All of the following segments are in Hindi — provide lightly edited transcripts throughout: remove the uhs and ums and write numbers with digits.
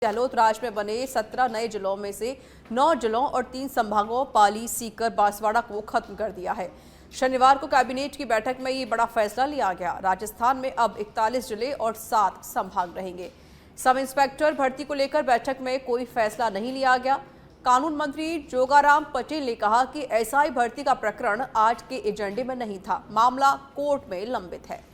गहलोत राज में बने 17 नए जिलों में से 9 जिलों और 3 संभागों पाली, सीकर, बांसवाड़ा को खत्म कर दिया है। शनिवार को कैबिनेट की बैठक में ये बड़ा फैसला लिया गया। राजस्थान में अब 41 जिले और 7 संभाग रहेंगे। सब इंस्पेक्टर भर्ती को लेकर बैठक में कोई फैसला नहीं लिया गया। कानून मंत्री जोगाराम पटेल ने कहा कि एसआई भर्ती का प्रकरण आज के एजेंडे में नहीं था, मामला कोर्ट में लंबित है।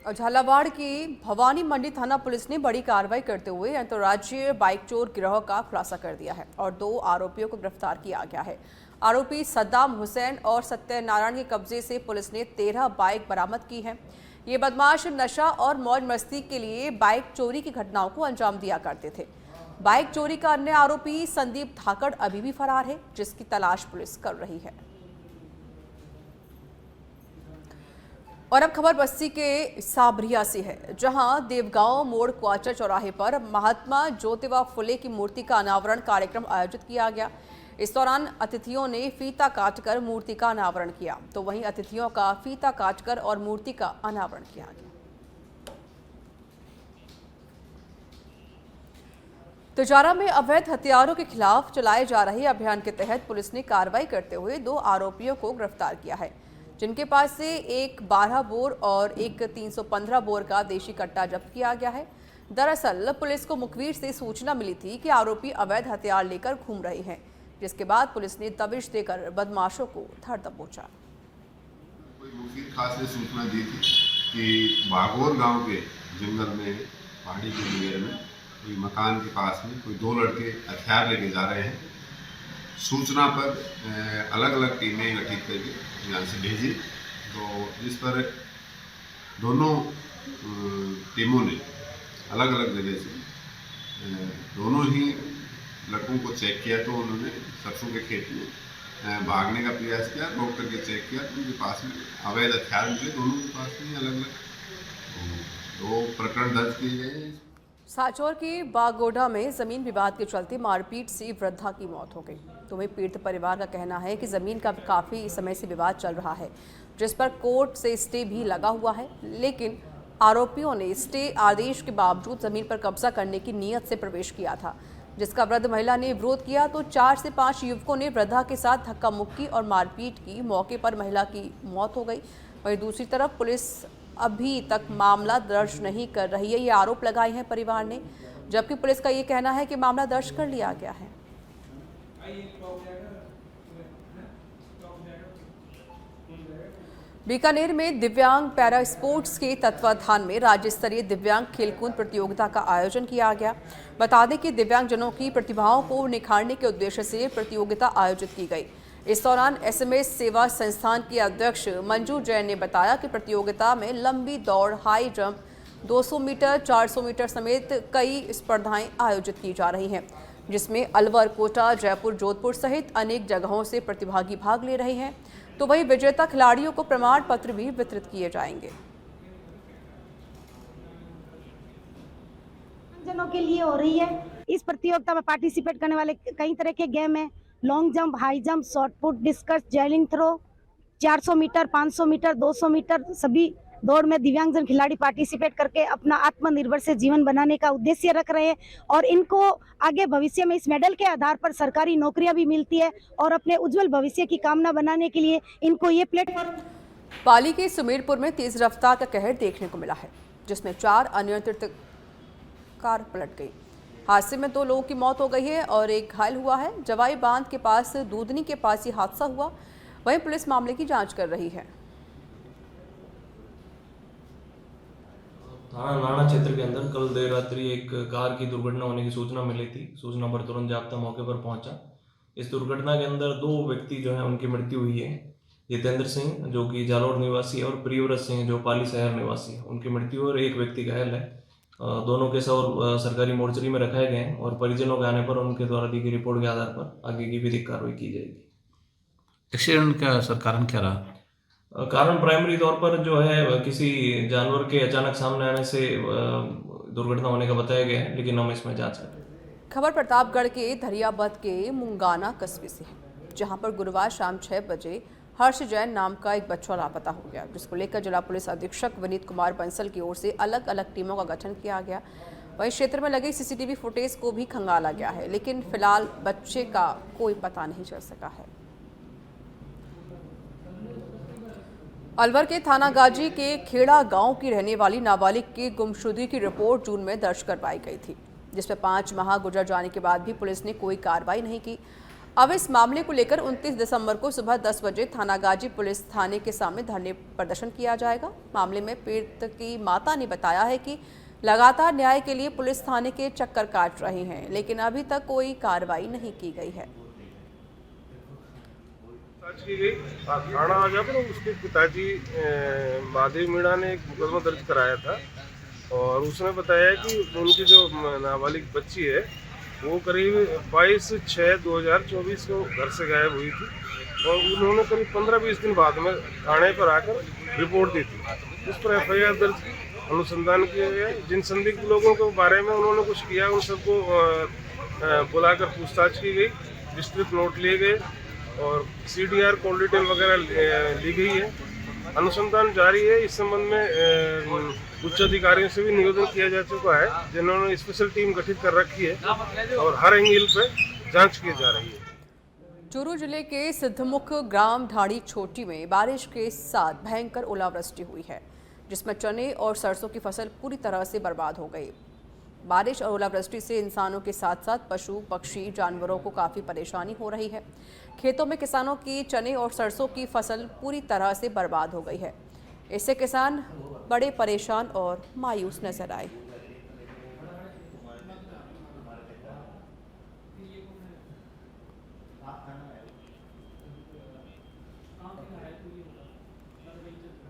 और झालावाड़ की भवानी मंडी थाना पुलिस ने बड़ी कार्रवाई करते हुए अंतर्राज्यीय बाइक चोर गिरोह का खुलासा कर दिया है और 2 आरोपियों को गिरफ्तार किया गया है। आरोपी सद्दाम हुसैन और सत्यनारायण के कब्जे से पुलिस ने 13 बाइक बरामद की है। ये बदमाश नशा और मौज मस्ती के लिए बाइक चोरी की घटनाओं को अंजाम दिया करते थे। बाइक चोरी का अन्य आरोपी संदीप धाकड़ अभी भी फरार है, जिसकी तलाश पुलिस कर रही है। और अब खबर बस्ती के साबरिया से है, जहां देवगांव मोड़ क्वार्टर चौराहे पर महात्मा ज्योतिबा फुले की मूर्ति का अनावरण कार्यक्रम आयोजित किया गया। इस दौरान अतिथियों ने फीता काटकर मूर्ति का अनावरण किया, तो वहीं अतिथियों का फीता काटकर और मूर्ति का अनावरण किया गया। तिजारा में अवैध हथियारों के खिलाफ चलाए जा रहे अभियान के तहत पुलिस ने कार्रवाई करते हुए 2 आरोपियों को गिरफ्तार किया है, जिनके पास से एक 12 बोर और एक 315 बोर का देशी कट्टा जब्त किया गया है। दरअसल पुलिस को मुखबिर से सूचना मिली थी कि आरोपी अवैध हथियार लेकर घूम रहे हैं, जिसके बाद पुलिस ने दबिश देकर बदमाशों को धर दबोचा। कोई मुखबिर खास ने सूचना दी थी कि बागोर गांव के जंगल में पहाड़ी के एरिया में कोई मकान के पास में कोई 2 लड़के हथियार लेके जा रहे हैं। सूचना पर अलग अलग टीमें गठित करके यहाँ से भेजी, तो जिस पर दोनों टीमों ने अलग अलग जगह से दोनों ही लड़कों को चेक किया, तो उन्होंने सरसों के खेत में भागने का प्रयास किया। रोक करके चेक किया तो उनके पास में अवैध हथियार मिले, दोनों के पास में अलग अलग 2 प्रकरण दर्ज किए गए। साचौर के बागोडा में जमीन विवाद के चलते मारपीट से वृद्धा की मौत हो गई। तो वहीं पीड़ित परिवार का कहना है कि जमीन का काफी समय से विवाद चल रहा है, जिस पर कोर्ट से स्टे भी लगा हुआ है, लेकिन आरोपियों ने स्टे आदेश के बावजूद जमीन पर कब्जा करने की नीयत से प्रवेश किया था, जिसका वृद्ध महिला ने विरोध किया। तो 4 से 5 युवकों ने वृद्धा के साथ धक्का मुक्की और मारपीट की। मौके पर महिला की मौत हो गई। वहीं दूसरी तरफ पुलिस अभी तक मामला दर्ज नहीं कर रही है, ये आरोप लगाए हैं परिवार ने, जबकि पुलिस का ये कहना है कि मामला दर्ज कर लिया गया है। बीकानेर में दिव्यांग पैरा स्पोर्ट्स के तत्वाधान में राज्य स्तरीय दिव्यांग खेलकूद प्रतियोगिता का आयोजन किया गया। बता दें कि दिव्यांगजनों की प्रतिभाओं को निखारने के उद्देश्य से प्रतियोगिता आयोजित की गई। इस दौरान एसएमएस सेवा संस्थान के अध्यक्ष मंजू जैन ने बताया कि प्रतियोगिता में लंबी दौड़, हाई जंप, 200 मीटर, 400 मीटर समेत कई स्पर्धाएं आयोजित की जा रही हैं, जिसमें अलवर, कोटा, जयपुर, जोधपुर सहित अनेक जगहों से प्रतिभागी भाग ले रहे हैं। तो वहीं विजेता खिलाड़ियों को प्रमाण पत्र भी वितरित किए जाएंगे। जनों के लिए हो रही है। इस प्रतियोगिता में पार्टिसिपेट करने वाले कई तरह के गेम है, long jump, high jump, shot put, discus, javelin throw, 400 metre, 500 metre, 200 metre सभी दौड़ में दिव्यांगजन खिलाड़ी पार्टिसिपेट करके अपना आत्मनिर्भर से जीवन बनाने का उद्देश्य रख रहे हैं और इनको आगे भविष्य में इस मेडल के आधार पर सरकारी नौकरियां भी मिलती है और अपने उज्जवल भविष्य की कामना बनाने के लिए इनको ये प्लेटफॉर्म। पाली के सुमेरपुर में तेज रफ्तार का कहर देखने को मिला है, जिसमें 4 अनियंत्रित कार पलट गई। हादसे में 2 लोगों की मौत हो गई है और एक घायल हुआ है। जवाई बांध के पास दूधनी के पास ये हादसा हुआ। वहीं पुलिस मामले की जांच कर रही है। थाना नाना क्षेत्र के अंदर कल देर रात्रि एक कार की दुर्घटना होने की सूचना मिली थी। सूचना पर तुरंत जाब्ता मौके पर पहुंचा। इस दुर्घटना के अंदर 2 व्यक्ति जो है उनकी मृत्यु हुई है। जितेंद्र सिंह जो कि जालोर निवासी है और प्रियव्रत सिंह जो पाली शहर निवासी है, उनकी मृत्यु और एक व्यक्ति घायल है। दोनों के शव सरकारी मोर्चरी में रखाए गए हैं और परिजनों के आने पर उनके द्वारा दी गई रिपोर्ट के आधार पर आगे की विधिक कार्रवाई की जाएगी। एक्सीडेंट का सर कारण क्या रहा? कारण प्राइमरी तौर पर जो है किसी जानवर के अचानक सामने आने से दुर्घटना होने का बताया गया है, लेकिन हम इसमें जांच करें। खबर प्रतापगढ़ के धरियाबद के मुंगाना कस्बे से है, जहां पर गुरुवार शाम 6 बजे हर्ष जैन नाम का एक बच्चा लापता हो गया, जिसको लेकर जिला पुलिस अधीक्षक विनीत कुमार बंसल की ओर से अलग अलग टीमों का गठन किया गया। वहीं क्षेत्र में लगे सीसीटीवी फुटेज को भी खंगाला गया है, लेकिन फिलहाल बच्चे का कोई पता नहीं चल सका है। अलवर के थाना गाजी के खेड़ा गांव की रहने वाली नाबालिग की गुमशुदगी की रिपोर्ट जून में दर्ज करवाई गई थी, जिसमें 5 माह गुजर जाने के बाद भी पुलिस ने कोई कार्रवाई नहीं की। अब इस मामले को लेकर 29 दिसंबर को सुबह 10 बजे थाना गाजी पुलिस थाने के सामने धरने प्रदर्शन किया जाएगा। मामले में पीड़ित की माता ने बताया है कि लगातार न्याय के लिए पुलिस थाने के चक्कर काट रहे हैं, लेकिन अभी तक कोई कार्रवाई नहीं की गई है। की गई थाना आ गया, पर उसके पिताजी महादेव मीणा ने एक मुकदमा दर्ज कराया था और उसने बताया कि उनकी जो नाबालिग बच्ची है वो करीब 22/6/2024 को घर से गायब हुई थी और उन्होंने करीब 15-20 दिन बाद में थाने पर आकर रिपोर्ट दी थी। उस पर FIR दर्ज की, अनुसंधान किया गया। जिन संदिग्ध लोगों के बारे में उन्होंने कुछ किया उन सबको बुलाकर पूछताछ की गई, विस्तृत नोट लिए गए और CDR कॉल डिटेल वगैरह ली गई है। अनुसंधान जारी है। इस संबंध में उच्च अधिकारियों से भी निवेदन किया जा चुका है, जिन्होंने स्पेशल टीम गठित कर रखी है और हर एंगल पे जांच की जा रही है। चूरू जिले के सिद्धमुख ग्राम ढाड़ी छोटी में बारिश के साथ भयंकर ओलावृष्टि हुई है, जिसमें चने और सरसों की फसल पूरी तरह से बर्बाद हो गई। बारिश और ओलावृष्टि से इंसानों के साथ साथ पशु पक्षी जानवरों को काफ़ी परेशानी हो रही है। खेतों में किसानों की चने और सरसों की फसल पूरी तरह से बर्बाद हो गई है। इससे किसान बड़े परेशान और मायूस नजर आए।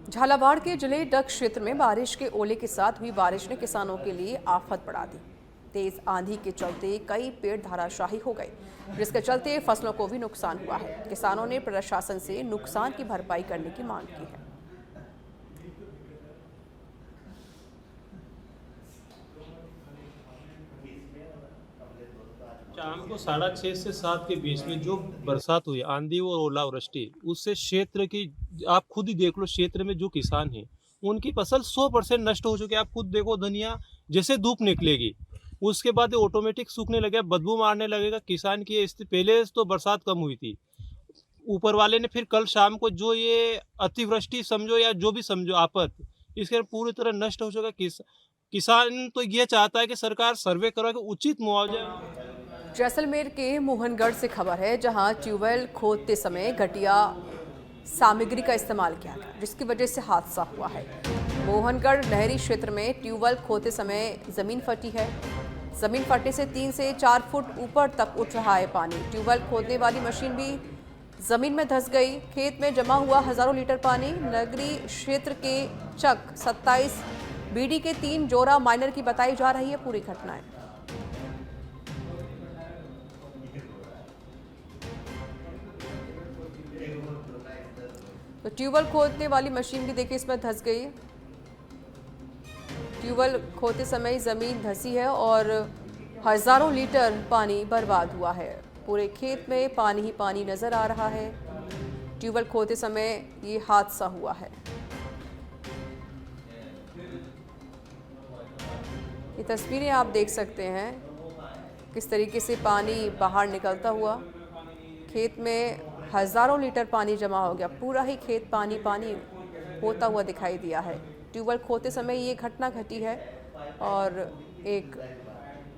झालावाड़ के जिले डग क्षेत्र में बारिश के ओले के साथ हुई बारिश ने किसानों के लिए आफत बढ़ा दी। तेज आंधी के चलते कई पेड़ धराशायी हो गए, जिसके चलते फसलों को भी नुकसान हुआ है। किसानों ने प्रशासन से नुकसान की भरपाई करने की मांग की है। शाम को 6:30 से 7 के बीच में जो बरसात हुई, आंधी और ओलावृष्टि, उससे क्षेत्र की आप खुद ही देख लो, क्षेत्र में जो किसान हैं उनकी फसल 100% नष्ट हो चुकी है। आप खुद देखो, धनिया जैसे धूप निकलेगी उसके बाद ऑटोमेटिक सूखने लगेगा, बदबू मारने लगेगा। किसान की स्थिति पहले तो बरसात कम हुई थी, ऊपर वाले ने फिर कल शाम को जो ये अतिवृष्टि समझो या जो भी समझो आफत, इसके पूरी तरह नष्ट हो चुका। किसान तो ये चाहता है कि सरकार सर्वे करा के उचित मुआवजा। जैसलमेर के मोहनगढ़ से खबर है, जहां ट्यूबवेल खोदते समय घटिया सामग्री का इस्तेमाल किया गया, जिसकी वजह से हादसा हुआ है। मोहनगढ़ नहरी क्षेत्र में ट्यूबवेल खोदते समय जमीन फटी है। जमीन फटने से 3 से 4 फुट ऊपर तक उठ रहा है पानी। ट्यूबवेल खोदने वाली मशीन भी जमीन में धंस गई। खेत में जमा हुआ हजारों लीटर पानी। नगरी क्षेत्र के चक 27 BD के 3 जोरा माइनर की बताई जा रही है पूरी घटनाएं। तो ट्यूबवेल खोदने वाली मशीन भी देखिए इसमें धंस गई। ट्यूबवेल खोदते समय जमीन धंसी है और हजारों लीटर पानी बर्बाद हुआ है। पूरे खेत में पानी ही पानी नजर आ रहा है। ट्यूबवेल खोदते समय ये हादसा हुआ है। ये तस्वीरें आप देख सकते हैं किस तरीके से पानी बाहर निकलता हुआ। खेत में हजारों लीटर पानी जमा हो गया, पूरा ही खेत पानी पानी होता हुआ दिखाई दिया है। ट्यूबवेल खोदते समय ये घटना घटी है और एक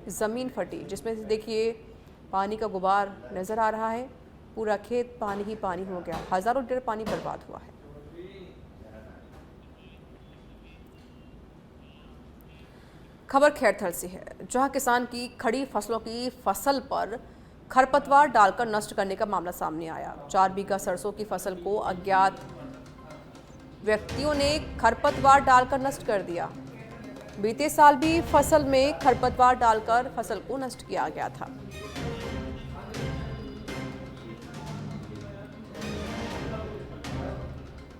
ज़मीन फटी, जिसमें से देखिए पानी का गुबार नज़र आ रहा है। पूरा खेत पानी ही पानी हो गया, हजारों लीटर पानी बर्बाद हुआ है। खबर खैरथल से है, जहां किसान की खड़ी फसलों की फसल पर खरपतवार डालकर नष्ट करने का मामला सामने आया। 4 बीघा सरसों की फसल को अज्ञात व्यक्तियों ने खरपतवार डालकर नष्ट कर दिया। बीते साल भी फसल में खरपतवार डालकर फसल को नष्ट किया गया था।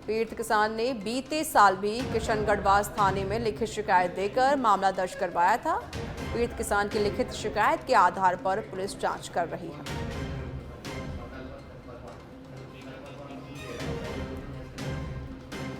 पीड़ित किसान ने बीते साल भी किशनगढ़वास थाने में लिखित शिकायत देकर मामला दर्ज करवाया था। पीड़ित किसान की लिखित शिकायत के आधार पर पुलिस जांच कर रही है।